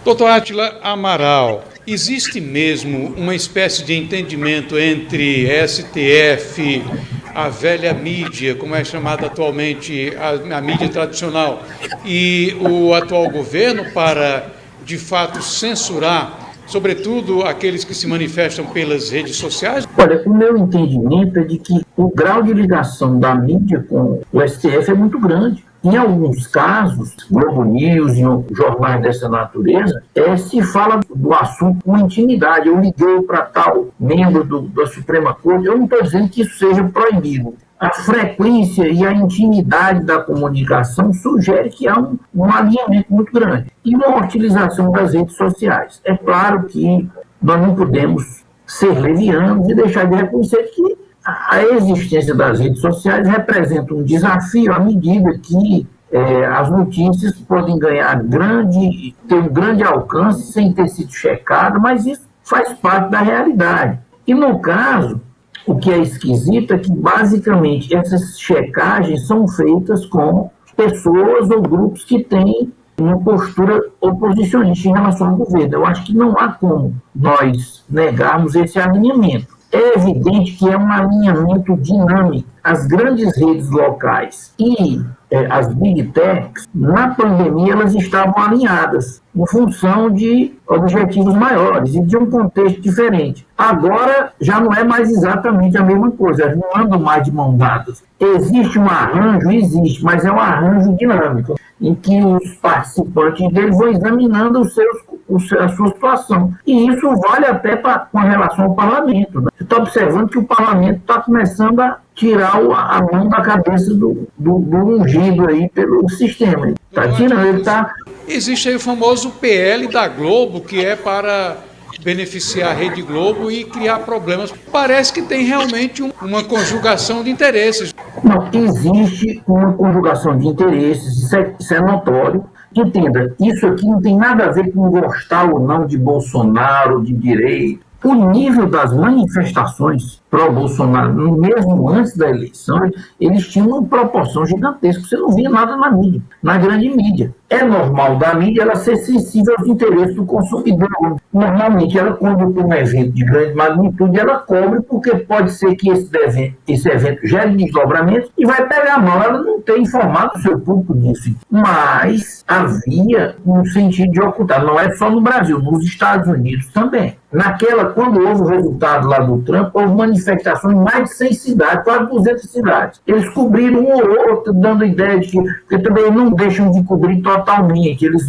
Doutor Átila Amaral, existe mesmo uma espécie de entendimento entre STF, a velha mídia, como é chamada atualmente a mídia tradicional, e o atual governo para, de fato, censurar, sobretudo aqueles que se manifestam pelas redes sociais? Olha, o meu entendimento é de que o grau de ligação da mídia com o STF é muito grande. Em alguns casos, Globo News e jornais dessa natureza, se fala do assunto com intimidade. Eu liguei para tal membro da Suprema Corte. Eu não estou dizendo que isso seja proibido. A frequência e a intimidade da comunicação sugere que há um alinhamento muito grande. E uma utilização das redes sociais. É claro que nós não podemos ser levianos e deixar de reconhecer que a existência das redes sociais representa um desafio à medida que as notícias podem ter um grande alcance sem ter sido checado, mas isso faz parte da realidade. E no caso, o que é esquisito é que basicamente essas checagens são feitas com pessoas ou grupos que têm uma postura oposicionista em relação ao governo. Eu acho que não há como nós negarmos esse alinhamento. É evidente que é um alinhamento dinâmico. As grandes redes locais e as big techs, na pandemia, elas estavam alinhadas em função de objetivos maiores e de um contexto diferente. Agora, já não é mais exatamente a mesma coisa, elas não andam mais de mão dadas. Existe um arranjo? Existe, mas é um arranjo dinâmico, em que os participantes dele vão examinando a sua situação. E isso vale até com relação ao parlamento. Né? Você está observando que o parlamento está começando a tirar a mão da cabeça do ungido aí pelo sistema. Está tirando, ele está... Existe aí o famoso PL da Globo, que é para beneficiar a Rede Globo e criar problemas. Parece que tem realmente uma conjugação de interesses. Não, existe uma conjugação de interesses, isso é notório. Entenda, isso aqui não tem nada a ver com gostar ou não de Bolsonaro, de direita. O nível das manifestações pró-Bolsonaro, mesmo antes da eleição, eles tinham uma proporção gigantesca. Você não via nada na mídia, na grande mídia. É normal da mídia ela ser sensível aos interesses do consumidor. Normalmente, ela, quando tem um evento de grande magnitude, ela cobre, porque pode ser que esse evento gere desdobramento e vai pegar mal. Ela não tem informado o seu público disso. Mas havia um sentido de ocultar. Não é só no Brasil, nos Estados Unidos também. Quando houve o resultado lá do Trump, houve manifestações em mais de 100 cidades, quase 200 cidades. Eles cobriram um ou outro, dando ideia de que também não deixam de cobrir totalmente. Eles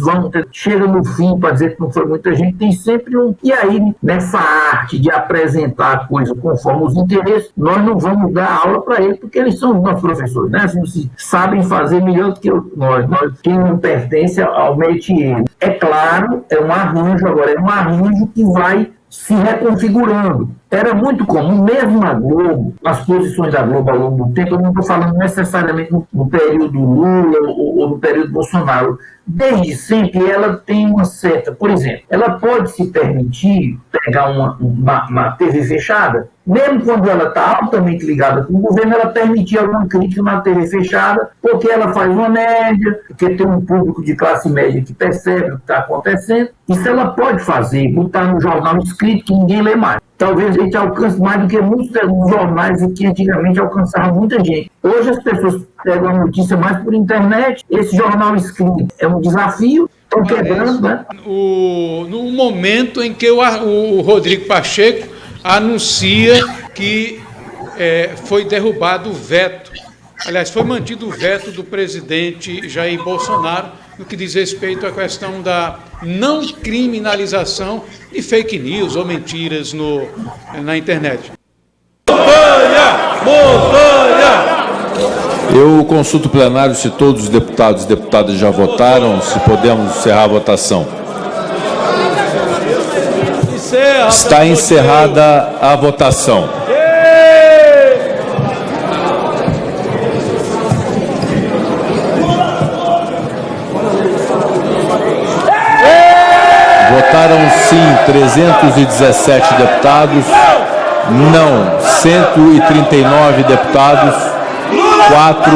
chegam no fim para dizer que não foi muita gente, tem sempre um... E aí, nessa arte de apresentar a coisa conforme os interesses, nós não vamos dar aula para eles, porque eles são os nossos professores, né? Assim, sabem fazer melhor do que nós. Quem não pertence ao métier. É claro, é um arranjo, agora é um arranjo que vai se reconfigurando. Era muito comum, mesmo na Globo, as posições da Globo ao longo do tempo, eu não estou falando necessariamente no período Lula ou no período Bolsonaro. Desde sempre ela tem uma certa... Por exemplo, ela pode se permitir pegar uma TV fechada, mesmo quando ela está altamente ligada com o governo, ela permitir alguma crítica na TV fechada, porque ela faz uma média, porque tem um público de classe média que percebe o que está acontecendo. Isso ela pode fazer, botar no jornal escrito que ninguém lê mais. Talvez a gente alcance mais do que muitos jornais que antigamente alcançavam muita gente. Hoje as pessoas pegam a notícia mais por internet. Esse jornal escrito é um desafio, estão quebrando, né? No momento em que o Rodrigo Pacheco anuncia que foi derrubado o veto. Aliás, foi mantido o veto do presidente Jair Bolsonaro no que diz respeito à questão da não criminalização de fake news ou mentiras na internet. Montanha! Eu consulto o plenário se todos os deputados e deputadas já votaram, se podemos encerrar a votação. Está encerrada a votação. Votaram sim 317 deputados, não 139 deputados, 4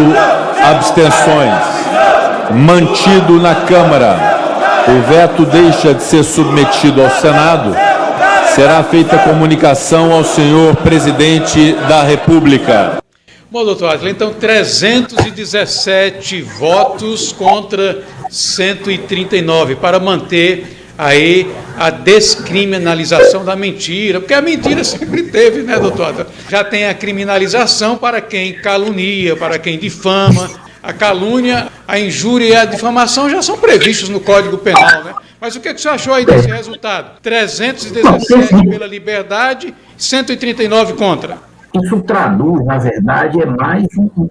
abstenções. Mantido na Câmara. o veto deixa de ser submetido ao Senado, será feita comunicação ao senhor presidente da República. Bom, doutor Átila, então 317 votos contra 139 para manter aí a descriminalização da mentira, porque a mentira sempre teve, né, doutor Átila? Já tem a criminalização para quem calunia, para quem difama. A calúnia, a injúria e a difamação já são previstos no Código Penal, né? Mas o que você achou aí desse resultado? 317 pela liberdade, 139 contra. Isso traduz, na verdade, é mais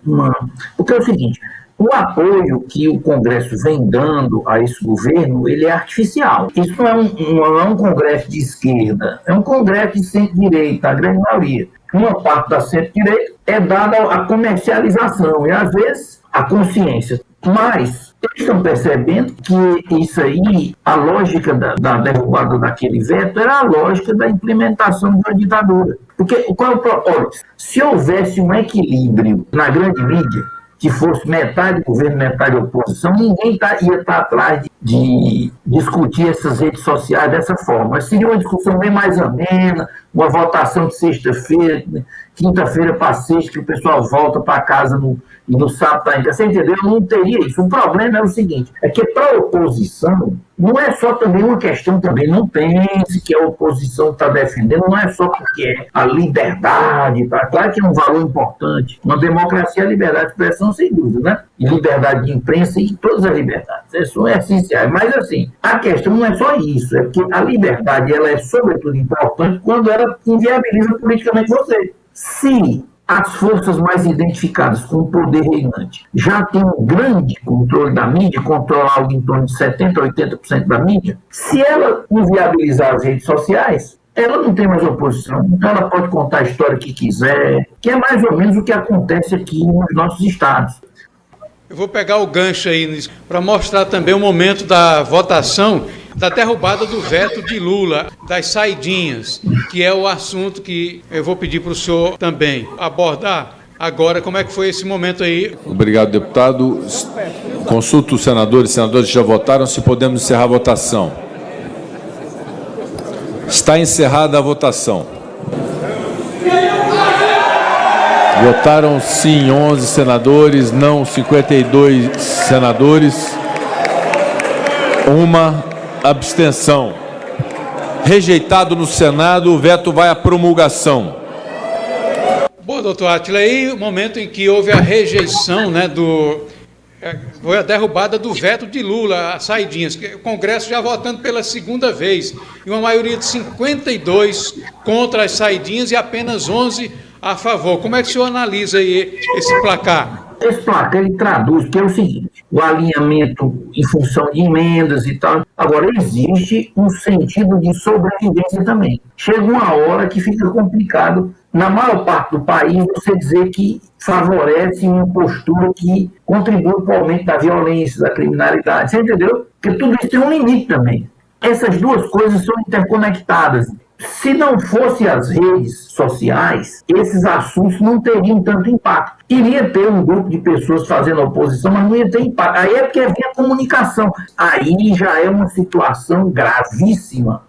uma... Porque é o seguinte, o apoio que o Congresso vem dando a esse governo, ele é artificial. Isso não é um Congresso de esquerda, é um Congresso de centro-direita, a grande maioria. Uma parte da centro-direita é dada a comercialização e, às vezes, a consciência. Mas eles estão percebendo que isso aí, a lógica da derrubada daquele veto era a lógica da implementação de uma ditadura. Porque qual é o propósito? Se houvesse um equilíbrio na grande mídia, que fosse metade governo, metade oposição, ninguém ia estar atrás de discutir essas redes sociais dessa forma. Mas seria uma discussão bem mais amena, uma votação de sexta-feira, quinta-feira para sexta, que o pessoal volta para casa e no sábado está ainda. Você entendeu? Não teria isso. O problema é o seguinte, é que para a oposição, não é só também uma questão, também não pense que a oposição está defendendo, não é só porque é a liberdade, tá? Claro que é um valor importante. Uma democracia é a liberdade de expressão, sem dúvida, né? E liberdade de imprensa e todas as liberdades. Essas são essenciais. Mas, assim, a questão não é só isso, é porque a liberdade, ela é, sobretudo, importante quando ela inviabiliza politicamente você. Se as forças mais identificadas com o poder reinante já têm um grande controle da mídia, controla algo em torno de 70% a 80% da mídia, se ela inviabilizar as redes sociais, ela não tem mais oposição, então ela pode contar a história que quiser, que é mais ou menos o que acontece aqui nos nossos estados. Eu vou pegar o gancho aí para mostrar também o momento da votação da derrubada do veto de Lula, das saidinhas, que é o assunto que eu vou pedir para o senhor também abordar agora. Como é que foi esse momento aí? Obrigado, deputado. Consulto os senadores. Os senadores já votaram, se podemos encerrar a votação. Está encerrada a votação. Votaram sim 11 senadores, não 52 senadores. Uma abstenção. Rejeitado no Senado, o veto vai à promulgação. Bom, doutor Átila, aí o momento em que houve a rejeição, né, foi a derrubada do veto de Lula, as saidinhas, o Congresso já votando pela segunda vez, e uma maioria de 52 contra as saidinhas e apenas 11 a favor. Como é que o senhor analisa aí esse placar? Esse placar, ele traduz que é o seguinte, o alinhamento em função de emendas e tal. Agora, existe um sentido de sobrevivência também. Chega uma hora que fica complicado, na maior parte do país, você dizer que favorece uma postura que contribui para o aumento da violência, da criminalidade. Você entendeu? Porque tudo isso tem um limite também. Essas duas coisas são interconectadas. Se não fossem as redes sociais, esses assuntos não teriam tanto impacto. Iria ter um grupo de pessoas fazendo oposição, mas não ia ter impacto. Aí é porque havia comunicação. Aí já é uma situação gravíssima,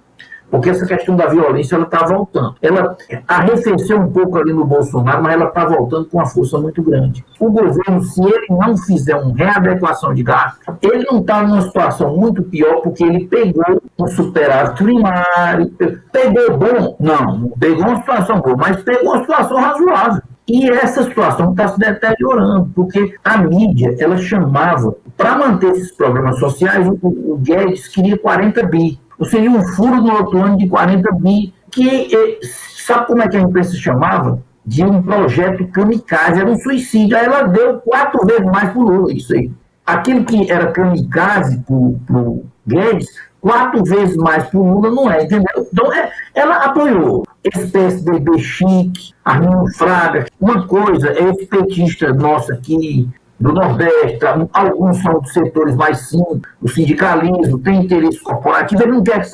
porque essa questão da violência ela está voltando. Ela arrefeceu um pouco ali no Bolsonaro, mas ela está voltando com uma força muito grande. O governo, se ele não fizer uma readequação de gasto, ele não está numa situação muito pior, porque ele pegou um superávit primário, pegou bom, não pegou uma situação boa, mas pegou uma situação razoável. E essa situação está se deteriorando, porque a mídia, ela chamava, para manter esses programas sociais, o Guedes queria 40 bi. Seria um furo no outro ano de 40 bi, que, sabe como é que a imprensa chamava? De um projeto kamikaze, era um suicídio. Aí ela deu 4 vezes mais para o Lula, isso aí. Aquilo que era kamikaze para o Guedes, 4 vezes mais para o Lula não é, entendeu? Então, ela apoiou esse PSDB chique, Arminio Fraga. Uma coisa é esse petista nosso aqui, do Nordeste, alguns são dos setores mais simples, o sindicalismo, tem interesse corporativo, ele não quer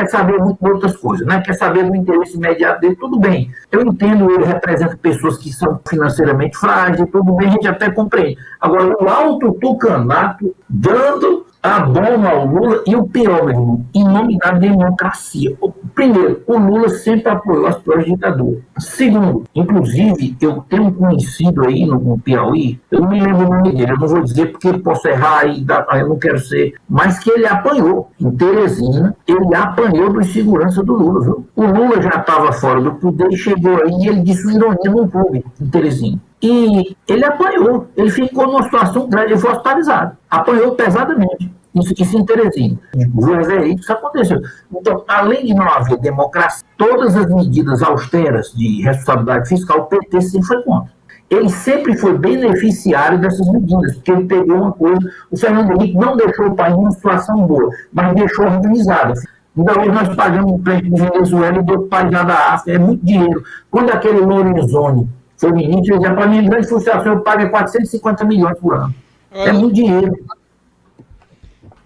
saber muito de outras coisas, né? Quer saber do interesse imediato dele, tudo bem. Eu entendo, ele representa pessoas que são financeiramente frágeis, tudo bem, a gente até compreende. Agora, o alto tucanato dando abono ao Lula e o pior, meu irmão, em nome da democracia. Primeiro, o Lula sempre apoiou as pró-ditadura. Segundo, inclusive, eu tenho um conhecido aí no Piauí, eu não me lembro o nome dele, eu não vou dizer porque posso errar aí, eu não quero ser, mas que ele apanhou. Em Teresina, ele apanhou dos segurança do Lula, viu? O Lula já estava fora do poder e chegou aí e ele disse uma ironia num clube em Teresina. E ele apanhou, ele ficou numa situação grave, ele foi hospitalizado, apanhou pesadamente. Isso em Teresina. Vou ver isso aconteceu. Então, além de não haver democracia, todas as medidas austeras de responsabilidade fiscal, o PT sempre foi contra. Ele sempre foi beneficiário dessas medidas, porque ele pegou uma coisa, o Fernando Henrique não deixou o país numa situação boa, mas deixou organizado. Ainda hoje nós pagamos um prédio de Venezuela e do outro país lá da África, é muito dinheiro. Quando aquele Lorenzoni foi ministro, ele dizia, para mim, a grande frustração, eu pago 450 milhões por ano. É muito dinheiro.